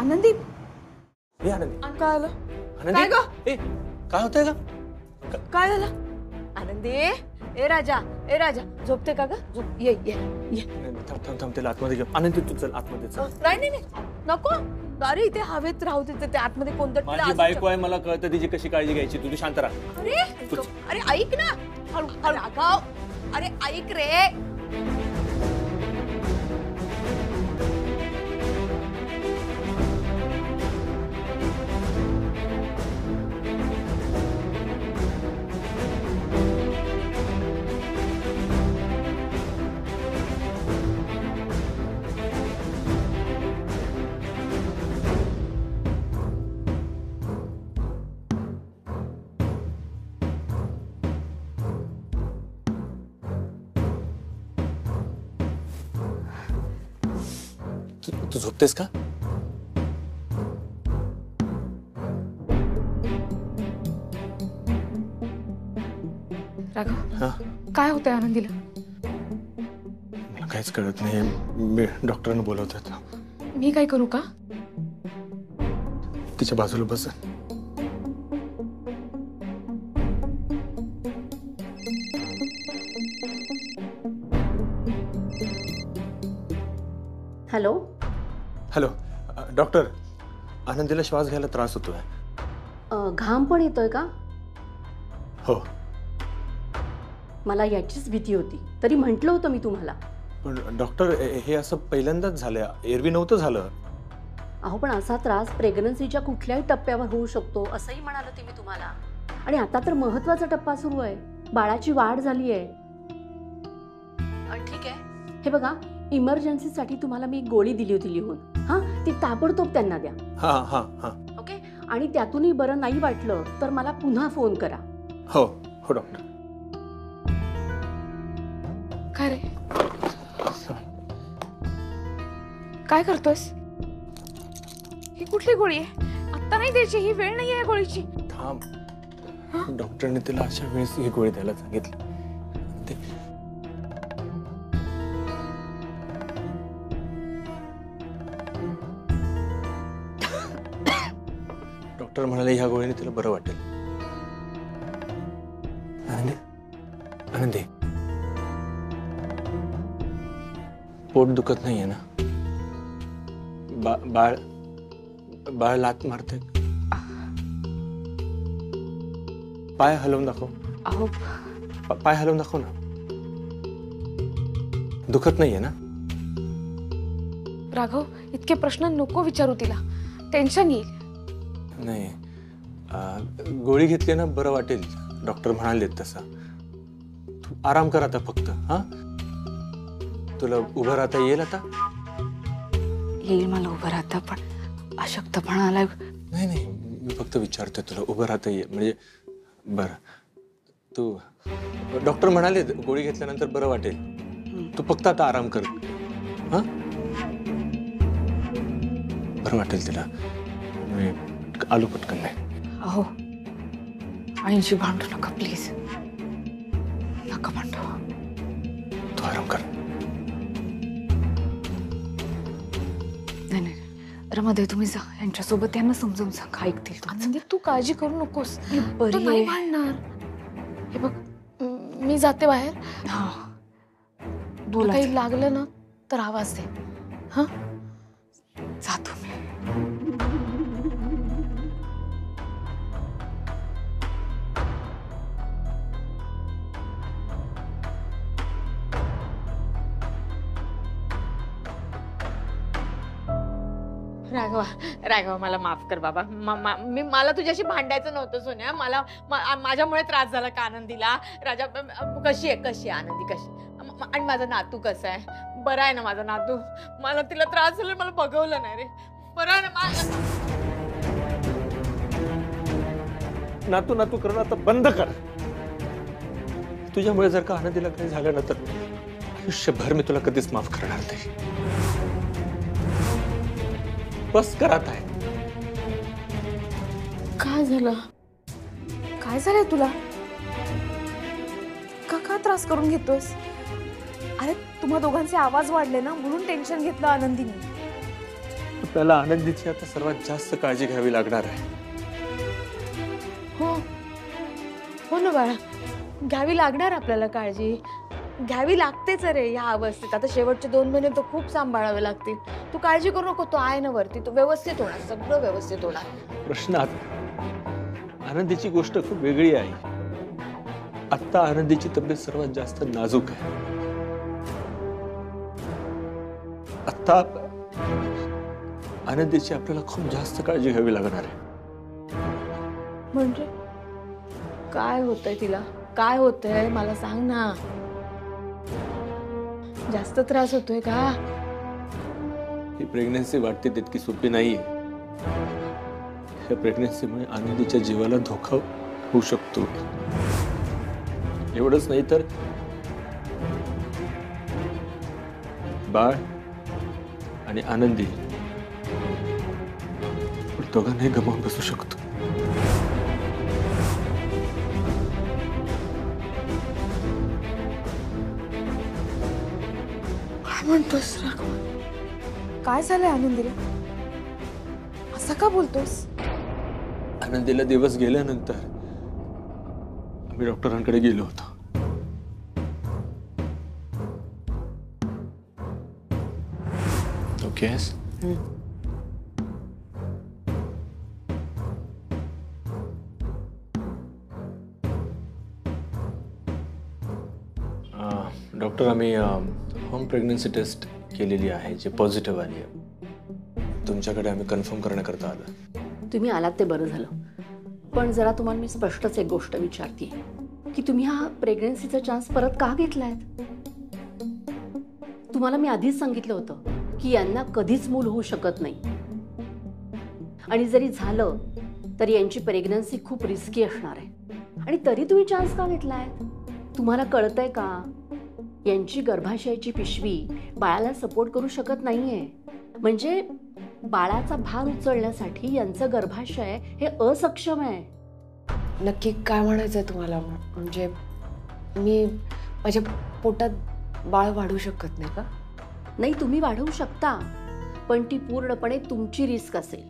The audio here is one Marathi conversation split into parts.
आनंदी हे आनंदी काय आलं? आनंदी काय ग? ए काय होतंय ग? काय झालं? आनंदी ए राजा झोपते का ग? झोप ये ये ये. थांब थांब थांब त्याला आतमध्ये घेऊ. आनंदी तू चल आतमध्ये चल. नाही नको. अरे इथे हवेत राहू दे ते आतमध्ये कोणतं माझी बायको आहे मला कळतं तिची कशी काळजी घ्यायची. तुझी शांत राहा. अरे ऐक ना हळू राघव. अरे ऐक रे. तू झोपतेस का? राघव काय होतंय आनंदीला? मला काहीच कळत नाही. मी डॉक्टरांना बोलवतात. मी काय करू का? तिच्या बाजूला बस. हॅलो हॅलो डॉक्टर, आनंदीला श्वास घ्यायला त्रास होतोय. घाम पण येतोय का? हो. मला याचीच भीती होती, तरी म्हटलं होतं मी तुम्हाला. पण डॉक्टर हे असं पहिल्यांदाच झालंय, एरवी नव्हतं झालं. अहो पण असा त्रास प्रेग्नन्सीच्या कुठल्याही टप्प्यावर होऊ शकतो असंही म्हणाले होते मी तुम्हाला. आणि आता तर महत्त्वाचा टप्पा सुरू आहे, बाळाची वाढ झाली आहे. ठीक आहे, हे बघा इमर्जन्सीसाठी तुम्हाला मी गोळी दिली होती लिहून. हां ती ताबडतोब त्यांना द्या. हां हां हां ओके. आणि त्यातूनही बरं नाही वाटलं तर मला पुन्हा फोन करा. हो हो डॉक्टर. काय रे काय करतोयस? ही कुठली गोळी आहे? आता नाही द्यायची, ही वेळ नाही आहे गोळीची. थांब. डॉक्टरने तिला अशा वेळेस ही गोळी द्यायला सांगितलं. डॉक्टर म्हणाले ह्या गोळीने तिला बरं वाटेल. आनंदी आनंदी पोट दुखत नाहीये ना? बाळ बाळ लात मारते. पाय हलवून दाखव. अहो पाय हलवून दाखव ना. दुखत नाहीये ना? राघव इतके प्रश्न नको विचारू, तिला टेन्शन येईल. नाही गोळी घेतली ना बरं वाटेल, डॉक्टर म्हणाले तसा. तू आराम कर आता फक्त. हा तुला उभं राहता येईल आता? येईल मला उभं राहता, पण अशक्तपणा आलाय. नाही नाही मी फक्त विचारतोय तुला उभं राहता येईल म्हणजे. बरं तू डॉक्टर म्हणाले गोळी घेतल्यानंतर बरं वाटेल, तू फक्त आता आराम कर. हा बरं वाटेल तिला. मी आलू पटकन नाही. अहो आईंशी भांडू नका प्लीज, नका भांडू. तू आराम कर. नाही रमादेवी तुम्ही जा यांच्यासोबत, त्यांना समजावून सांगा, ऐकतील. आनंदी तू काळजी करू नकोस, तू नाही भांडणार. हे बघ मी जाते बाहेर. हा तुला काही लागलं ना तर आवाज दे. हा जा तुम्ही. राघव मला माफ कर बाबा. मला तुझ्याशी भांडायचं नव्हतं सोन्या. मला माझ्यामुळे त्रास झाला का आनंदीला? राजा कशी आहे आनंदी कशी? आणि माझा नातू कसा आहे? बरा आहे ना माझा नातू? मला तिला त्रास झाला मला बघवलं नाही रे. बरं आहे ना? नातू नातू करणं आता बंद कर. तुझ्यामुळे जर का आनंदीला काही झालं ना तर आयुष्यभर मी तुला कधीच माफ करणार नाही. बस करत आहे. काय झालं? काय झालंय तुला? का त्रास करून घेतोयस? अरे तुम्हा दोघांचे आवाज वाढले ना म्हणून टेन्शन घेतलं आनंदीने. आपल्याला आनंदीची आता सर्वात जास्त काळजी घ्यावी लागणार आहे. हो हो ना बाळा, घ्यावी लागणार आपल्याला काळजी, घ्यावी लागतेच रे या अवस्थेत. आता शेवटचे 2 महिने तो खूप सांभाळावे लागतील. तू काळजी करू नको, तो आहे ना वरती, तो व्यवस्थित होणार, सगळं व्यवस्थित होणार. प्रश्न आनंदीची गोष्ट खूप वेगळी आहे. आता आनंदीची तब्येत सर्वात जास्त नाजूक आहे. आता आनंदीची आपल्याला खूप जास्त काळजी घ्यावी लागणार आहे. म्हणजे काय होतंय तिला, काय होतंय मला सांग ना. जास्त त्रास होतोय का? ही प्रेग्नन्सी वाटते तितकी सोपी नाहीये. या प्रेग्नन्सीमुळे आनंदीच्या जीवाला धोका होऊ शकतो. एवढंच नाही तर बाळ आणि आनंदी दोघांनाही गमावून बसू शकतो. काय म्हणतोस राघव? काय झालंय आनंदीला? असं का बोलतोस? आनंदीला दिवस गेल्यानंतर आम्ही डॉक्टरांकडे गेलो होतो. ओके डॉक्टर, आम्ही होम प्रेग्नन्सी टेस्ट केलेली आहे जी पॉझिटिव्ह आली आहे. तुमच्याकडे आम्ही कन्फर्म करण्याकरता आलो. तुम्ही आलात ते बरं झालं. पण जरा तुम्हाला मी स्पष्टच एक गोष्ट विचारते की तुम्ही हा प्रेग्नन्सीचा चान्स परत का घेतलायत? तुम्हाला मी आधीच सांगितलं होतं की यांना कधीच मूल होऊ शकत नाही, आणि जरी झालं तरी यांची प्रेग्नन्सी खूप रिस्की असणार आहे. आणि तरी तुम्ही चान्स का घेतलाय? तुम्हाला कळतंय का? यांची गर्भाशयाची पिशवी बाळाला सपोर्ट करू शकत नाहीये. म्हणजे बाळाचा भार उचलण्यासाठी यांचं गर्भाशय हे असक्षम आहे. नक्की काय म्हणायचंय तुम्हाला? म्हणजे मी माझ्या पोटात बाळ वाढू शकत नाही का? नाही, तुम्ही वाढवू शकता, पण ती पूर्णपणे तुमची रिस्क असेल.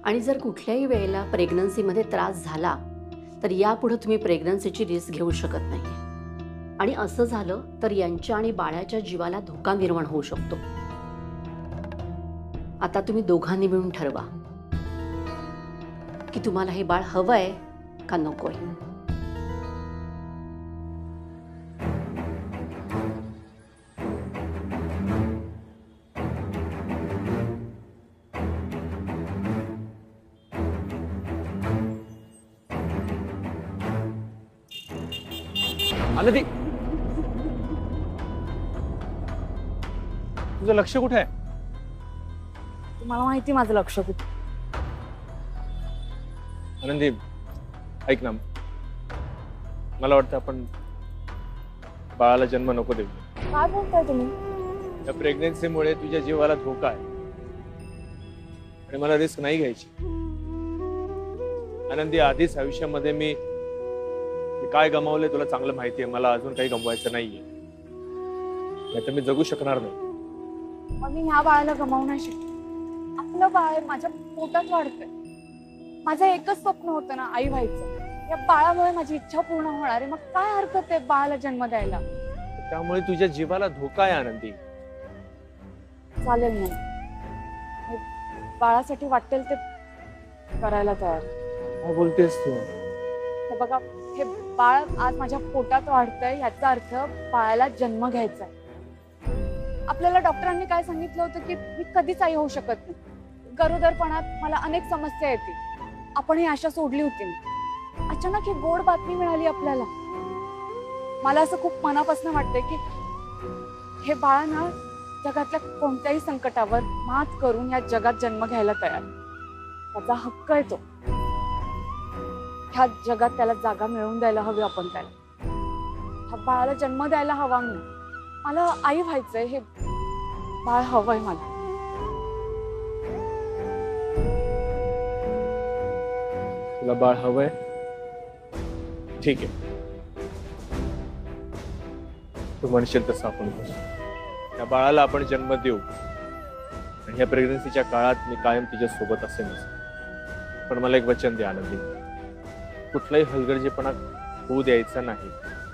आणि जर कुठल्याही वेळेला प्रेग्नन्सीमध्ये त्रास झाला तर यापुढे तुम्ही प्रेग्नन्सीची रिस्क घेऊ शकत नाही. आणि असं झालं तर यांच्या आणि बाळाच्या जीवाला धोका निर्माण होऊ शकतो. आता तुम्ही दोघांनी मिळून ठरवा की तुम्हाला हे बाळ हवंय का नकोय. आनंदी, तुझं लक्ष कुठे आहे? मला माहिती माझं लक्ष कुठे. आनंदी, ऐक ना, मला वाटतं आपण बाळाला जन्म नको देऊ. काय बोलताय तुम्ही? या प्रेग्नन्सीमुळे तुझ्या जीवाला धोका आहे आणि मला रिस्क नाही घ्यायची. आनंदी, आधीच आयुष्यामध्ये मी काय गमावले तुला चांगलं माहिती आहे. मला अजून काही गमवायचं नाहीये, नाहीतर मी जगू शकणार नाही. मग मी ह्या बाळाला गमावू नाही शकत. आपलं बाळ माझ्या पोटात वाढतंय. माझं एकच स्वप्न होतं ना, आई व्हायचं. या बाळामुळे माझी इच्छा पूर्ण होणार आहे. मग काय हरकत आहे बाळाला जन्म द्यायला? त्यामुळे तुझ्या जीवाला धोका आहे आनंदी. चालेल ना, मी बाळासाठी वाटेल ते करायला तयार. काय बोलतेस तू? हे बघा, हे बाळ आज माझ्या पोटात वाढतंय, याचा अर्थ बाळाला जन्म घ्यायचा आहे. आपल्याला डॉक्टरांनी काय सांगितलं होतं की मी कधीच आई होऊ शकत नाही. गरोदरपणात मला अनेक समस्या येतील. आपण ही आशा सोडली होती. अचानक ही गोड बातमी मिळाली आपल्याला. मला असं खूप मनापासून वाटतंय की हे बाळ ना जगातल्या कोणत्याही संकटावर मात करून या जगात जन्म घ्यायला तयार. त्याचा हक्क आहे तो. ह्या जगात त्याला जागा मिळवून द्यायला हवी आपण त्याला. ह्या बाळाला जन्म द्यायला हवा मी. मला आई व्हायचंय. हे बाळ हवंय मला. तुला बाळ हवंय? ठीक आहे, तू म्हणशील तसं आपण करू. त्या बाळाला आपण जन्म देऊ आणि या प्रेग्नन्सीच्या काळात मी कायम तिच्या सोबत असेनच. पण मला एक वचन दे आनंदी, कुठलाही हलगर्जीपणा होऊ द्यायचा नाही.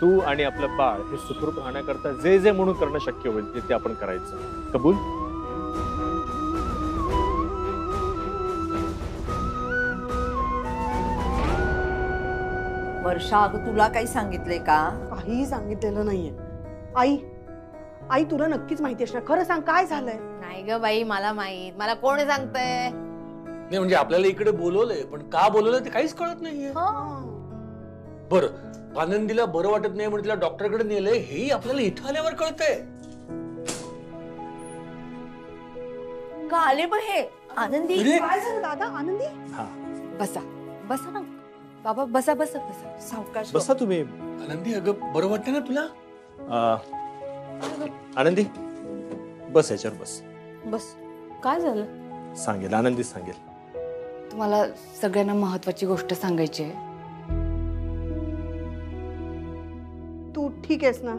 तू आणि आपलं बाळ हे सुखरूप राहण्याकरता जे जे म्हणून करणं शक्य होईल ते आपण करायचं. कबूल? वर्षा, अगं तुला काही सांगितलंय का? काहीही सांगितलेलं नाहीये. आई आई तुला नक्कीच माहिती असणार. खरं सांग, काय झालंय? नाही ग बाई, मला माहित. मला कोण सांगतंय? नाही म्हणजे आपल्याला इकडे बोलवलंय, पण का बोलवलंय ते काहीच कळत नाहीये. बरं, आनंदीला बरं वाटत नाही म्हणून तिला डॉक्टरकडे नेलंय हेही आपल्याला इथं आल्यावर कळतंय. का आले मग हे? आनंदी काय झालं दादा? आनंदी बसा बसा ना बाबा, बसा बसा बसा, सावकाश बसा तुम्ही. आनंदी अगं बरं वाटतं ना तुला? आनंदी बस, याच्यावर बस. बस. काय झालं? सांगेल, आनंदी सांगेल. तुम्हाला सगळ्यांना महत्वाची गोष्ट सांगायची आहे. तू ठीक आहेस ना?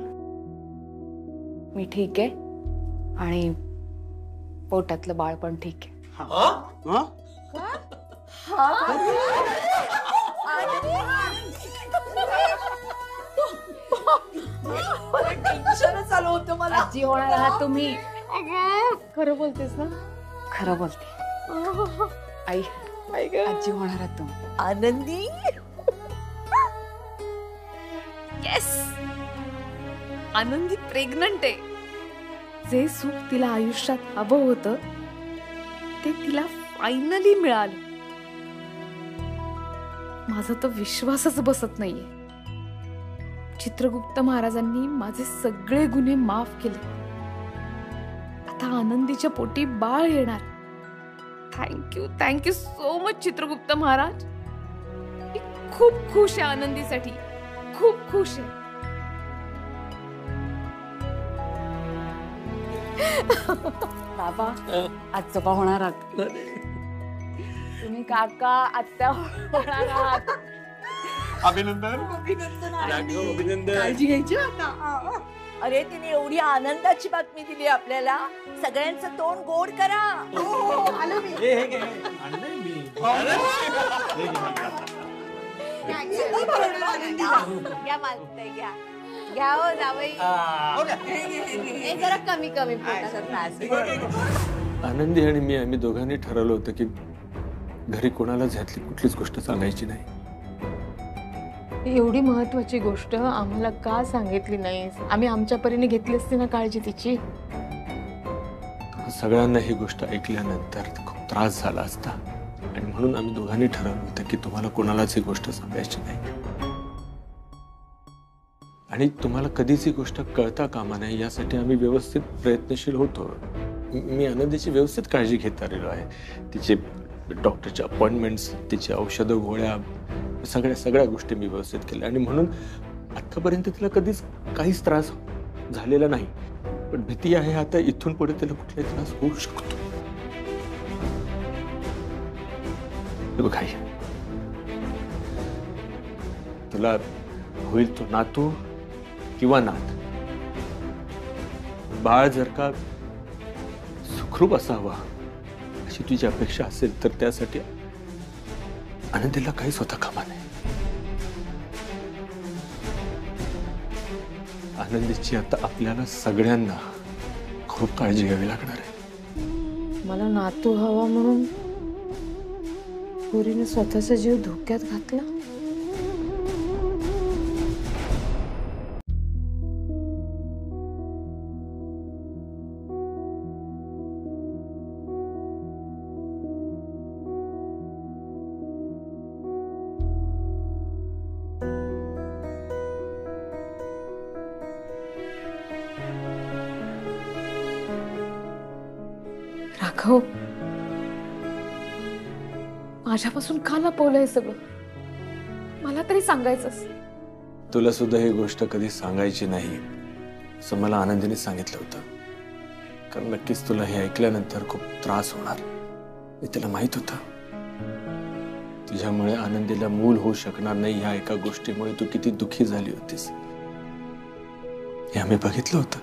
मी ठीक आहे आणि पोटातलं बाळ पण ठीक आहे. टेन्शनच आलं होतं मला. आजी होणार आहात तुम्ही. खरं बोलतेस ना? खरं बोलते आई. आजी होणार आहात तुम्ही. आनंदी येस, आनंदी प्रेग्नंट आहे. जे सुख तिला आयुष्यात हवं होतं ते तिला फायनली मिळालं. माझा तर विश्वासच बसत नाहीये. चित्रगुप्त महाराजांनी माझे सगळे गुन्हे माफ केले. आता आनंदीच्या पोटी बाळ येणार. Thank you so much Chitragupta Maharaj. मी खूप खुश आहे आनंदीसाठी, खूप खुश आहे. बाबा आजोबा होणार आहात तुम्ही. काका आत्या होणार आहात. अभिनंदन. अभिनंदन. काळजी घ्यायची आता. अरे तिने एवढी आनंदाची बातमी दिली आपल्याला. सगळ्यांचं तोंड गोड करा. घ्या मालताई, घ्या घ्या हो जावई. हे जरा कमी पोटाचा त्रास. आनंदी आणि मी आम्ही दोघांनी ठरवलं होतं की घरी कोणालाच ह्यातली कुठलीच गोष्ट सांगायची नाही. एवढी महत्वाची गोष्ट आम्हाला का सांगितली नाही? आम्ही आमच्या परीने घेतली असती ना काळजी तिची. सगळ्यांना ही गोष्ट ऐकल्यानंतर खूप त्रास झाला असता आणि म्हणून आम्ही दोघांनी ठरवलं होतं की तुम्हाला कोणालाच ही गोष्ट सांगायची नाही. आणि तुम्हाला कधीच ही गोष्ट कळता कामा नये यासाठी आम्ही व्यवस्थित प्रयत्नशील होतो. मी आनंदीची व्यवस्थित काळजी घेत आलेलो आहे. तिचे डॉक्टरचे अपॉइंटमेंट्स, तिचे औषधं गोळ्या, सगळ्या गोष्टी मी व्यवस्थित केल्या आणि म्हणून आतापर्यंत तिला कधीच काहीच त्रास झालेला नाही. पण भीती आहे आता इथून पुढे तिला कुठलाही त्रास होऊ शकतो. बघ आई, तुला होईल तो नातू किंवा नात, बाळ जर का सुखरूप असावा अशी तुझी अपेक्षा असेल तर त्यासाठी आनंदीला काहीच होता कामा नाही. आनंदीची आता आपल्याला सगळ्यांना खूप काळजी घ्यावी लागणार आहे. मला नातू हवा म्हणून पोरीने स्वतःचा जीव धोक्यात घातला. राघव, माझ्यापासून का लपवलंय सगळं? मला तरी सांगायचंस. तुला सुद्धा ही गोष्ट कधी सांगायची नाही असं मला आनंदीने सांगितलं होतं. कारण नक्कीच तुला हे ऐकल्यानंतर खूप त्रास होणार हे तिला माहित होतं. तुझ्यामुळे आनंदीला मूल होऊ शकणार नाही ह्या एका गोष्टीमुळे तू किती दुःखी झाली होतीस हे आम्ही बघितलं होतं.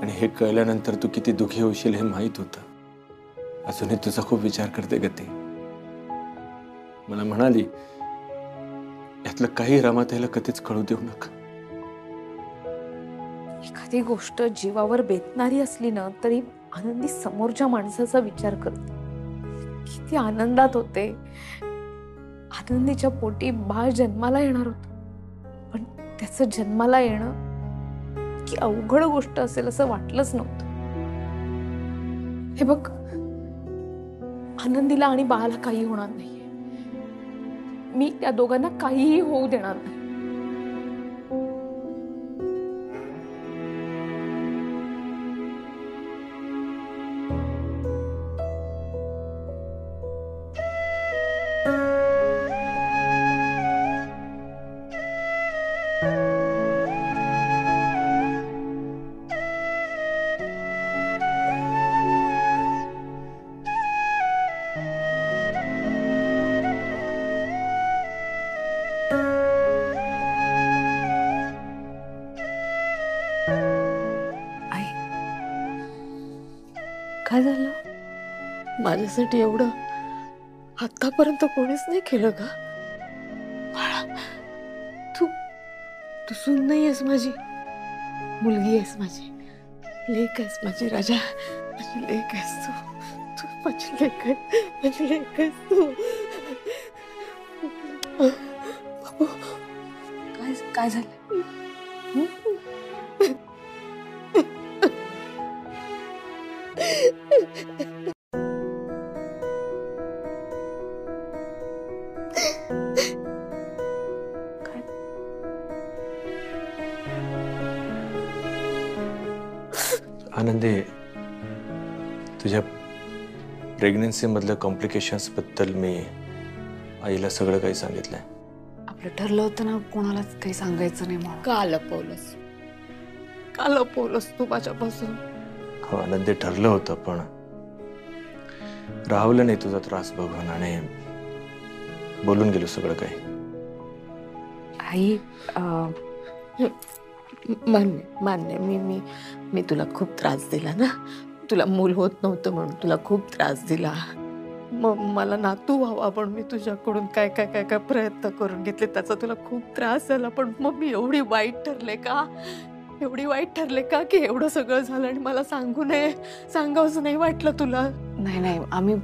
आणि हे कळल्यानंतर तू किती दुखी होशील हे माहित होतं. अजूनही तुझा खूप विचार करते ग ती. मला म्हणाली यातलं काही रमाताईला कधीच कळू देऊ नका. एखादी गोष्ट जीवावर बेतणारी असली ना तरी आनंदी समोरच्या माणसाचा विचार करते. किती आनंदात होते. आनंदीच्या पोटी बाळ जन्माला येणार होतं, पण त्याचं जन्माला येणं की अवघड गोष्ट असेल असं वाटलंच नव्हतं. हे बघ, आनंदीला आणि बाळाला काही होणार नाहीये. मी त्या दोघांना काहीही होऊ देणार नाही. काय झालं? माझ्यासाठी एवढं आतापर्यंत कोणीच नाही केलं का? बाळा, तू सून नाही आहेस माझी, मुलगी आहेस माझी, लेक आहेस माझी. राजा, माझी लेक आहेस तू माझी लेक आहे, माझी लेक आहेस तू. बाबू, काय झालं? आनंदी, तुझ्या प्रेग्नन्सी मधल्या कॉम्प्लिकेशन्स बद्दल मी आईला सगळं काही सांगितलंय. आपलं ठरलं होतं ना कोणालाच काही सांगायचं नाही म्हणून. का लपवलंस तू माझ्यापासून? हो आनंदी, ठरलं होतं पण राहवलं नाही तुझा त्रास बघून आणि बोलून गेलो सगळं काही. आई मान्य मी तुला खूप त्रास दिला ना. तुला मूल होत नव्हतं म्हणून तुला खूप त्रास दिला. मग मला नातू व्हावा पण मी तुझ्याकडून काय काय काय काय प्रयत्न करून घेतले, त्याचा तुला खूप त्रास झाला. पण मग मी एवढी वाईट ठरले का की एवढं सगळं झालं आणि मला सांगावंसं नाही वाटलं तुला? नाही, आम्ही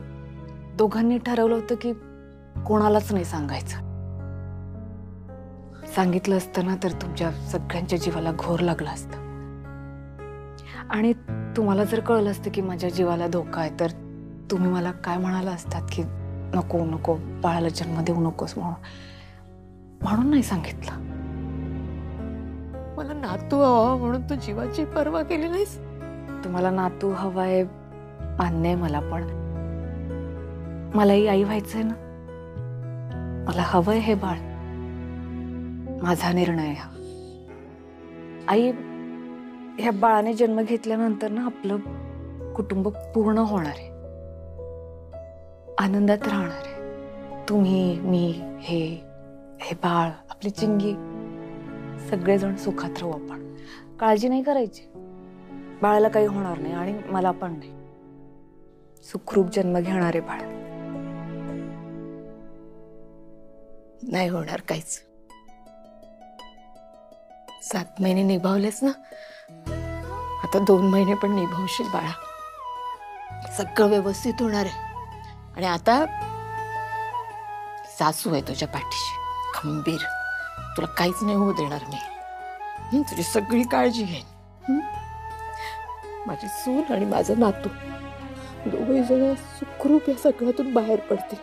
दोघांनी ठरवलं होतं की कोणालाच नाही सांगायचं. सांगितलं असतं ना तर तुमच्या सगळ्यांच्या जीवाला घोर लागला असता. आणि तुम्हाला जर कळलं असतं की माझ्या जीवाला धोका आहे तर तुम्ही मला काय म्हणाला असतात की नको बाळाला जन्म देऊ नकोस म्हणून नाही सांगितलं. मला नातू हवा म्हणून तू जीवाची पर्वा केली नाहीस. तुम्हाला नातू हवाय मान्य आहे मला, पण मलाही आई व्हायचंय ना. मला हवंय हे बाळ. माझा निर्णय हा. आई, ह्या बाळाने जन्म घेतल्यानंतर ना आपलं कुटुंब पूर्ण होणार आहे, आनंदात राहणार आहे. तुम्ही, मी, हे बाळ, आपली चिंगी, सगळेजण सुखात राहू आपण. काळजी नाही करायची. बाळाला काही होणार नाही आणि मला पण नाही. सुखरूप जन्म घेणार आहे बाळ. नाही होणार काहीच. 7 महिने निभावलेस ना, आता 2 महिने पण निभावशील बाळा. सगळं व्यवस्थित होणार आहे. आणि आता सासू आहे तुझ्या पाठीशी खंबीर. तुला काहीच नाही होऊ देणार मी. तुझी सगळी काळजी घेईन. माझी सून आणि माझं नातू दोघे जण सुखरूप या सगळ्यातून बाहेर पडतील.